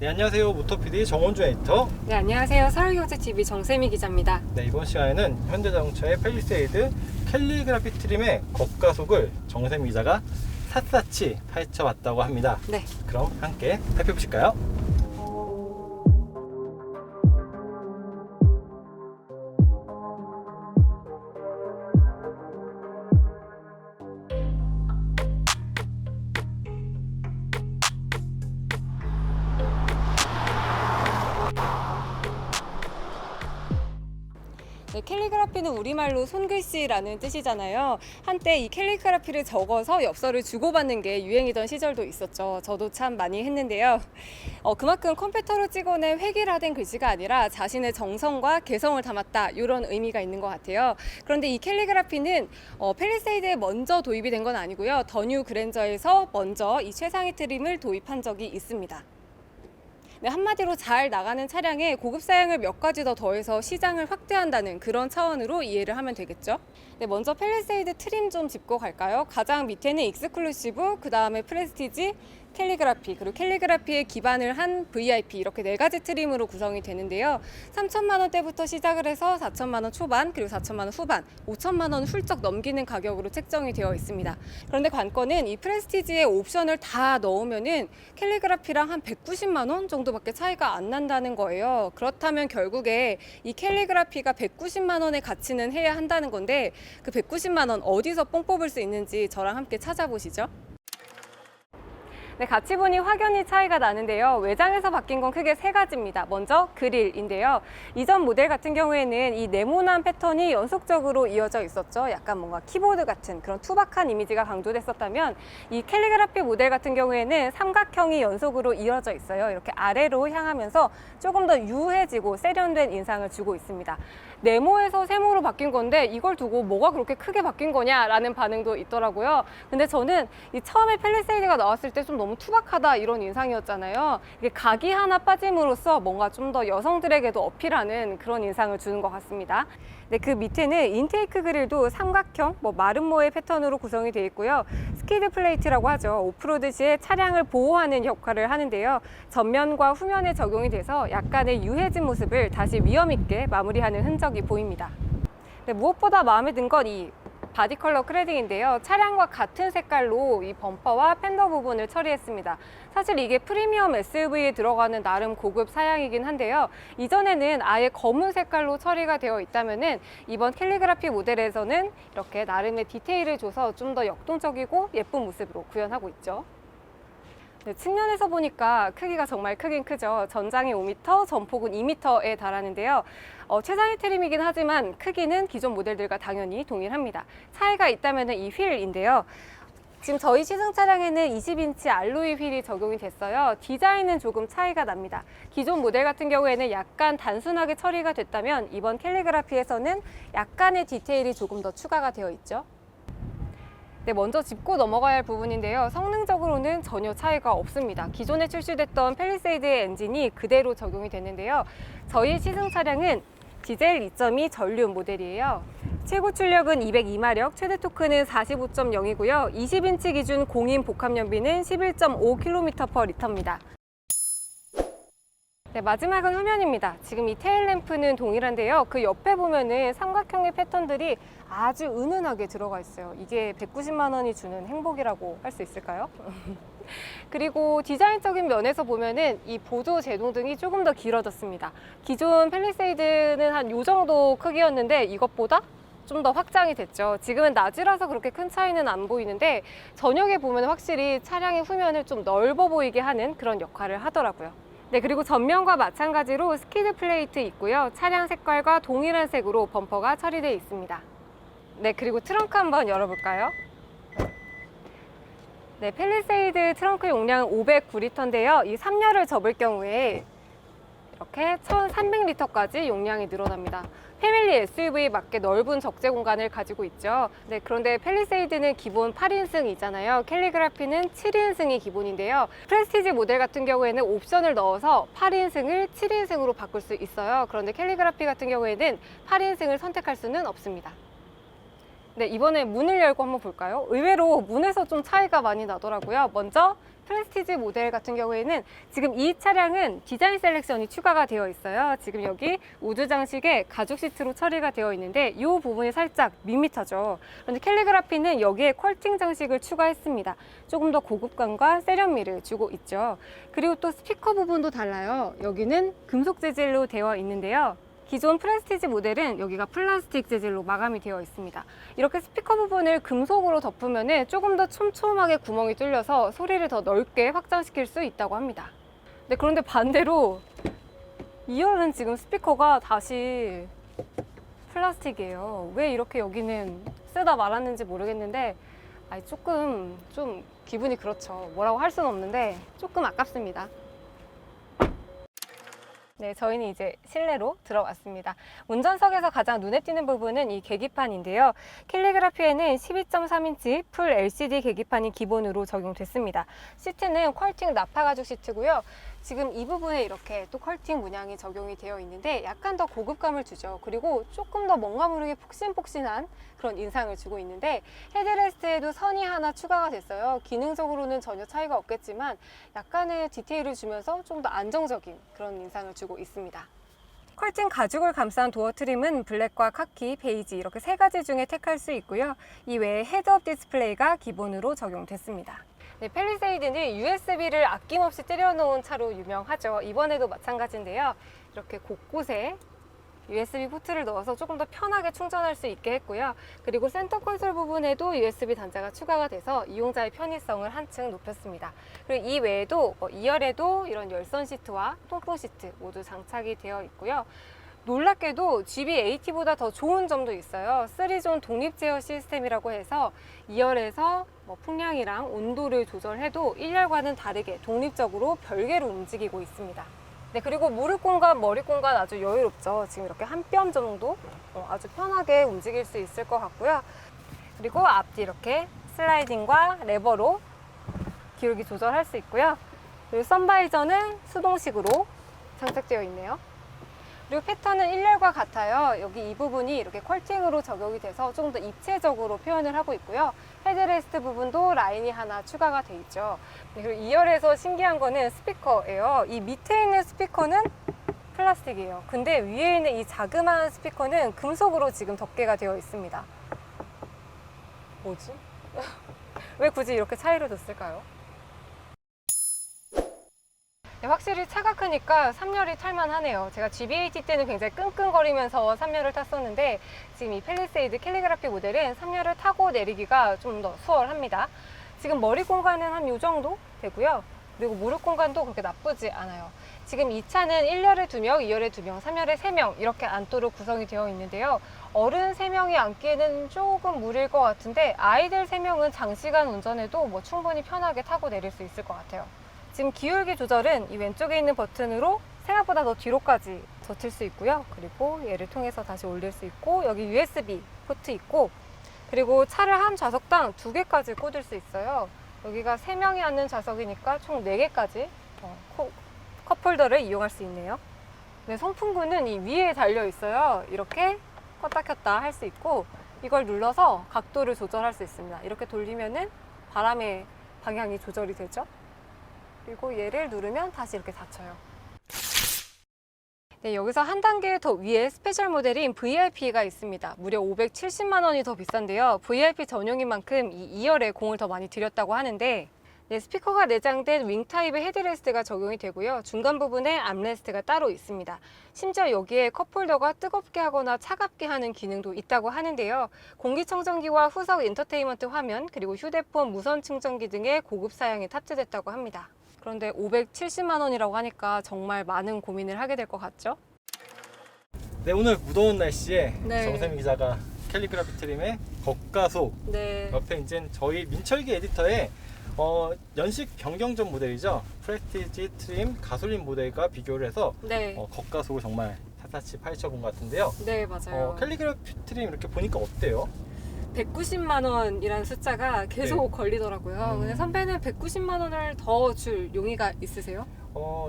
네, 안녕하세요. 모터PD 정원주 에디터. 네, 안녕하세요. 서울경제TV 정세미 기자입니다. 네, 이번 시간에는 현대자동차의 팰리세이드 캘리그라피 트림의 겉가속을 정세미 기자가 샅샅이 파헤쳐봤다고 합니다. 네. 그럼 함께 살펴보실까요? 네, 캘리그라피는 우리말로 손글씨라는 뜻이잖아요. 한때 이 캘리그라피를 적어서 엽서를 주고받는 게 유행이던 시절도 있었죠. 저도 참 많이 했는데요. 그만큼 컴퓨터로 찍어낸 획일화된 글씨가 아니라 자신의 정성과 개성을 담았다, 이런 의미가 있는 것 같아요. 그런데 이 캘리그라피는 팰리세이드에 먼저 도입이 된 건 아니고요. 더 뉴 그랜저에서 먼저 이 최상위 트림을 도입한 적이 있습니다. 네, 한마디로 잘 나가는 차량에 고급 사양을 몇 가지 더 더해서 시장을 확대한다는 그런 차원으로 이해를 하면 되겠죠. 네, 먼저 팰리세이드 트림 좀 짚고 갈까요? 가장 밑에는 익스클루시브, 그 다음에 프레스티지, 캘리그라피, 그리고 캘리그라피에 기반을 한 VIP, 이렇게 네 가지 트림으로 구성이 되는데요. 3천만 원대부터 시작을 해서 4천만 원 초반, 그리고 4천만 원 후반, 5천만 원 훌쩍 넘기는 가격으로 책정이 되어 있습니다. 그런데 관건은 이 프레스티지의 옵션을 다 넣으면은 캘리그라피랑 한 190만 원 정도밖에 차이가 안 난다는 거예요. 그렇다면 결국에 이 캘리그라피가 190만 원의 가치는 해야 한다는 건데, 그 190만 원 어디서 뽕 뽑을 수 있는지 저랑 함께 찾아보시죠. 네, 같이 보니 확연히 차이가 나는데요. 외장에서 바뀐 건 크게 세 가지입니다. 먼저 그릴인데요. 이전 모델 같은 경우에는 이 네모난 패턴이 연속적으로 이어져 있었죠. 약간 뭔가 키보드 같은 그런 투박한 이미지가 강조됐었다면, 이 캘리그라피 모델 같은 경우에는 삼각형이 연속으로 이어져 있어요. 이렇게 아래로 향하면서 조금 더 유해지고 세련된 인상을 주고 있습니다. 네모에서 세모로 바뀐 건데 이걸 두고 뭐가 그렇게 크게 바뀐 거냐라는 반응도 있더라고요. 근데 저는 이 처음에 팰리세이드가 나왔을 때 좀 너무 투박하다, 이런 인상이었잖아요. 이게 각이 하나 빠짐으로써 뭔가 좀 더 여성들에게도 어필하는 그런 인상을 주는 것 같습니다. 네, 그 밑에는 인테이크 그릴도 삼각형, 마름모의 패턴으로 구성이 되어 있고요. 스키드 플레이트라고 하죠. 오프로드 시에 차량을 보호하는 역할을 하는데요. 전면과 후면에 적용이 돼서 약간의 유해진 모습을 다시 위험 있게 마무리하는 흔적이 보입니다. 네, 무엇보다 마음에 든 건 이 바디 컬러 클래딩인데요. 차량과 같은 색깔로 이 범퍼와 팬더 부분을 처리했습니다. 사실 이게 프리미엄 SUV에 들어가는 나름 고급 사양이긴 한데요. 이전에는 아예 검은 색깔로 처리가 되어 있다면은 이번 캘리그라피 모델에서는 이렇게 나름의 디테일을 줘서 좀 더 역동적이고 예쁜 모습으로 구현하고 있죠. 네, 측면에서 보니까 크기가 정말 크긴 크죠. 전장이 5m, 전폭은 2m에 달하는데요. 최상위 트림이긴 하지만 크기는 기존 모델들과 당연히 동일합니다. 차이가 있다면 이 휠인데요. 지금 저희 시승 차량에는 20인치 알로이 휠이 적용이 됐어요. 디자인은 조금 차이가 납니다. 기존 모델 같은 경우에는 약간 단순하게 처리가 됐다면 이번 캘리그라피에서는 약간의 디테일이 조금 더 추가가 되어 있죠. 네, 먼저 짚고 넘어가야 할 부분인데요. 성능적으로는 전혀 차이가 없습니다. 기존에 출시됐던 팰리세이드의 엔진이 그대로 적용이 됐는데요. 저희 시승 차량은 디젤 2.2 전륜 모델이에요. 최고 출력은 202마력, 최대 토크는 45.0이고요. 20인치 기준 공인 복합 연비는 11.5km/L입니다. 네, 마지막은 후면입니다. 지금 이 테일램프는 동일한데요. 그 옆에 보면은 삼각형의 패턴들이 아주 은은하게 들어가 있어요. 이게 190만 원이 주는 행복이라고 할 수 있을까요? 그리고 디자인적인 면에서 보면은 이 보조 제동등이 조금 더 길어졌습니다. 기존 팰리세이드는 한 요 정도 크기였는데 이것보다 좀 더 확장이 됐죠. 지금은 낮이라서 그렇게 큰 차이는 안 보이는데 저녁에 보면 확실히 차량의 후면을 좀 넓어 보이게 하는 그런 역할을 하더라고요. 네, 그리고 전면과 마찬가지로 스키드 플레이트 있고요. 차량 색깔과 동일한 색으로 범퍼가 처리되어 있습니다. 네, 그리고 트렁크 한번 열어볼까요? 네, 팰리세이드 트렁크 용량은 509리터인데요. 이 3열을 접을 경우에 이렇게 1300리터까지 용량이 늘어납니다. 패밀리 SUV에 맞게 넓은 적재 공간을 가지고 있죠. 네, 그런데 팰리세이드는 기본 8인승이잖아요. 캘리그라피는 7인승이 기본인데요. 프레스티지 모델 같은 경우에는 옵션을 넣어서 8인승을 7인승으로 바꿀 수 있어요. 그런데 캘리그라피 같은 경우에는 8인승을 선택할 수는 없습니다. 네, 이번에 문을 열고 한번 볼까요? 의외로 문에서 좀 차이가 많이 나더라고요. 먼저 프레스티지 모델 같은 경우에는 지금 이 차량은 디자인 셀렉션이 추가가 되어 있어요. 지금 여기 우드 장식에 가죽 시트로 처리가 되어 있는데 이 부분이 살짝 밋밋하죠. 그런데 캘리그라피는 여기에 컬팅 장식을 추가했습니다. 조금 더 고급감과 세련미를 주고 있죠. 그리고 또 스피커 부분도 달라요. 여기는 금속 재질로 되어 있는데요. 기존 프레스티지 모델은 여기가 플라스틱 재질로 마감이 되어 있습니다. 이렇게 스피커 부분을 금속으로 덮으면 조금 더 촘촘하게 구멍이 뚫려서 소리를 더 넓게 확장시킬 수 있다고 합니다. 네, 그런데 반대로 2열은 지금 스피커가 다시 플라스틱이에요. 왜 이렇게 여기는 쓰다 말았는지 모르겠는데 조금 좀 기분이 그렇죠. 뭐라고 할 수는 없는데 조금 아깝습니다. 네, 저희는 이제 실내로 들어왔습니다. 운전석에서 가장 눈에 띄는 부분은 이 계기판인데요. 캘리그라피에는 12.3인치 풀 LCD 계기판이 기본으로 적용됐습니다. 시트는 퀄팅 나파 가죽 시트고요. 지금 이 부분에 이렇게 또 컬팅 문양이 적용이 되어 있는데 약간 더 고급감을 주죠. 그리고 조금 더 뭔가 모르게 폭신폭신한 그런 인상을 주고 있는데 헤드레스트에도 선이 하나 추가가 됐어요. 기능적으로는 전혀 차이가 없겠지만 약간의 디테일을 주면서 좀 더 안정적인 그런 인상을 주고 있습니다. 컬팅 가죽을 감싼 도어 트림은 블랙과 카키, 베이지 이렇게 세 가지 중에 택할 수 있고요. 이 외에 헤드업 디스플레이가 기본으로 적용됐습니다. 네, 팰리세이드는 USB를 아낌없이 때려놓은 차로 유명하죠. 이번에도 마찬가지인데요. 이렇게 곳곳에 USB 포트를 넣어서 조금 더 편하게 충전할 수 있게 했고요. 그리고 센터 콘솔 부분에도 USB 단자가 추가가 돼서 이용자의 편의성을 한층 높였습니다. 그리고 이 외에도 2열에도 이런 열선 시트와 통풍 시트 모두 장착이 되어 있고요. 놀랍게도 GBAT보다 더 좋은 점도 있어요. 3존 독립 제어 시스템이라고 해서 2열에서 풍량이랑 온도를 조절해도 1열과는 다르게 독립적으로 별개로 움직이고 있습니다. 네, 그리고 무릎 공간, 머리 공간 아주 여유롭죠. 지금 이렇게 한 뼘 정도 아주 편하게 움직일 수 있을 것 같고요. 그리고 앞뒤 이렇게 슬라이딩과 레버로 기울기 조절할 수 있고요. 그리고 선바이저는 수동식으로 장착되어 있네요. 그리고 패턴은 1열과 같아요. 여기 이 부분이 이렇게 컬팅으로 적용이 돼서 조금 더 입체적으로 표현을 하고 있고요. 헤드레스트 부분도 라인이 하나 추가가 돼 있죠. 그리고 2열에서 신기한 거는 스피커예요. 이 밑에 있는 스피커는 플라스틱이에요. 근데 위에 있는 이 자그마한 스피커는 금속으로 지금 덮개가 되어 있습니다. 뭐지? 왜 굳이 이렇게 차이를 뒀을까요? 네, 확실히 차가 크니까 3열이 탈만하네요. 제가 GBAT 때는 굉장히 끙끙거리면서 3열을 탔었는데 지금 이 팰리세이드 캘리그라피 모델은 3열을 타고 내리기가 좀 더 수월합니다. 지금 머리 공간은 한 이 정도 되고요. 그리고 무릎 공간도 그렇게 나쁘지 않아요. 지금 이 차는 1열에 2명, 2열에 2명, 3열에 3명 이렇게 앉도록 구성이 되어 있는데요. 어른 3명이 앉기에는 조금 무리일 것 같은데 아이들 3명은 장시간 운전해도 충분히 편하게 타고 내릴 수 있을 것 같아요. 지금 기울기 조절은 이 왼쪽에 있는 버튼으로 생각보다 더 뒤로까지 젖힐 수 있고요. 그리고 얘를 통해서 다시 올릴 수 있고 여기 USB 포트 있고 그리고 차를 한 좌석당 2개까지 꽂을 수 있어요. 여기가 3명이 앉는 좌석이니까 총 4개까지 컵홀더를 이용할 수 있네요. 네, 송풍구는 이 위에 달려 있어요. 이렇게 껐다 켰다 할 수 있고 이걸 눌러서 각도를 조절할 수 있습니다. 이렇게 돌리면은 바람의 방향이 조절이 되죠. 그리고 얘를 누르면 다시 이렇게 닫혀요. 네, 여기서 한 단계 더 위에 스페셜 모델인 VIP가 있습니다. 무려 570만 원이 더 비싼데요. VIP 전용인 만큼 이 2열에 공을 더 많이 들였다고 하는데 네, 스피커가 내장된 윙 타입의 헤드레스트가 적용이 되고요. 중간 부분에 암레스트가 따로 있습니다. 심지어 여기에 컵홀더가 뜨겁게 하거나 차갑게 하는 기능도 있다고 하는데요. 공기청정기와 후석 엔터테인먼트 화면, 그리고 휴대폰 무선 충전기 등의 고급 사양이 탑재됐다고 합니다. 그런데 570만 원이라고 하니까 정말 많은 고민을 하게 될 것 같죠? 네, 오늘 무더운 날씨에 네. 정세미 기자가 캘리그라피 트림의 겉가속 네. 옆에 이제 저희 민철기 에디터의 연식 변경전 모델이죠. 프레스티지 트림 가솔린 모델과 비교를 해서 네. 겉가속을 정말 샅샅이 파헤쳐본 것 같은데요. 네, 맞아요. 캘리그라피 트림 이렇게 보니까 어때요? 190만 원이라는 숫자가 계속 네. 걸리더라고요. 근데 선배는 190만 원을 더 줄 용의가 있으세요?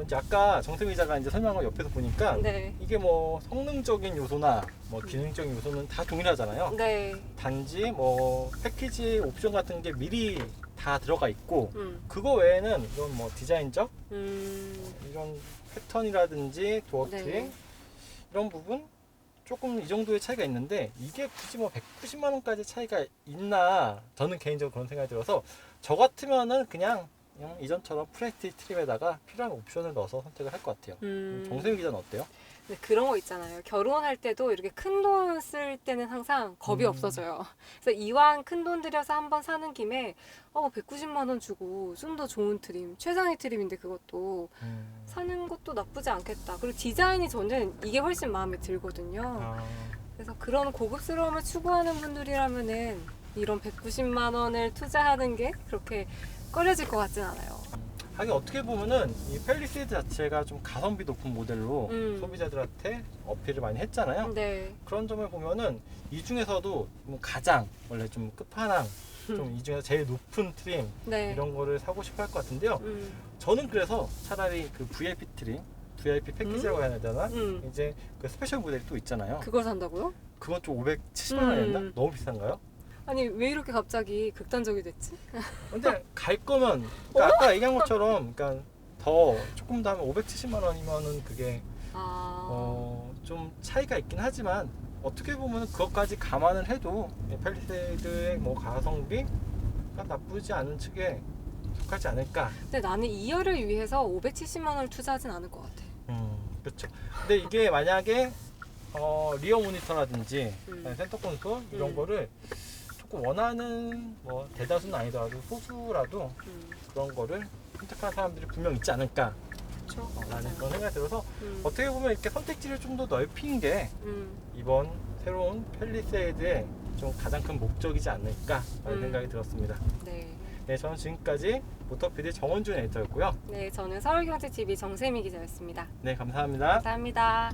이제 아까 정세미 기자가 이제 설명한 거 옆에서 보니까 네. 이게 뭐 성능적인 요소나 뭐 기능적인 요소는 다 동일하잖아요. 네. 단지 뭐 패키지 옵션 같은 게 미리 다 들어가 있고 음. 그거 외에는 이런 뭐 디자인적 이런 패턴이라든지 도어 트림 네. 이런 부분 조금 이 정도의 차이가 있는데 이게 굳이 뭐 190만 원까지 차이가 있나 저는 개인적으로 그런 생각이 들어서 저 같으면은 그냥 이전처럼 프레스티지 트림에다가 필요한 옵션을 넣어서 선택을 할 것 같아요. 정세윤 기자는 어때요? 네, 그런 거 있잖아요. 결혼할 때도 이렇게 큰 돈 쓸 때는 항상 겁이 없어져요. 그래서 이왕 큰 돈 들여서 한번 사는 김에 190만 원 주고 좀 더 좋은 트림, 최상의 트림인데 그것도 사는 것도 나쁘지 않겠다. 그리고 디자인이 저는 이게 훨씬 마음에 들거든요. 그래서 그런 고급스러움을 추구하는 분들이라면은 이런 190만 원을 투자하는 게 그렇게 꺼려질 것 같진 않아요. 하긴 어떻게 보면은 이 팰리세이드 자체가 좀 가성비 높은 모델로 소비자들한테 어필을 많이 했잖아요. 네. 그런 점을 보면은 이 중에서도 뭐 가장 원래 좀 끝판왕 좀 이 중에서 제일 높은 트림 네. 이런 거를 사고 싶어 할 것 같은데요. 저는 그래서 차라리 그 VIP 트림, VIP 패키지라고 해야 되나? 이제 그 스페셜 모델이 또 있잖아요. 그걸 산다고요? 그건 좀 570만 원이었나? 너무 비싼가요? 아니 왜 이렇게 갑자기 극단적이 됐지? 근데 갈 거면 그러니까 아까 얘기한 것처럼 그러니까 더 조금 더 하면 570만 원이면은 그게 좀 차이가 있긴 하지만 어떻게 보면 그것까지 감안을 해도 팰리세이드의 뭐 가성비가 나쁘지 않은 측에 속하지 않을까. 근데 나는 2열을 위해서 570만 원을 투자하진 않을 것 같아. 그렇죠. 근데 이게 만약에 리어 모니터라든지 음. 센터 콘솔 이런 거를 조금 원하는 뭐 대다수는 아니더라도 소수라도 그런 거를 선택하는 사람들이 분명 있지 않을까 그렇죠. 라는 그런 생각이 들어서 어떻게 보면 이렇게 선택지를 좀 더 넓힌 게 이번 새로운 팰리세이드의 좀 가장 큰 목적이지 않을까라는 생각이 들었습니다. 네. 네, 저는 지금까지 모터피디 정원준 에디터였고요. 네, 저는 서울경제TV 정세미 기자였습니다. 네, 감사합니다. 감사합니다.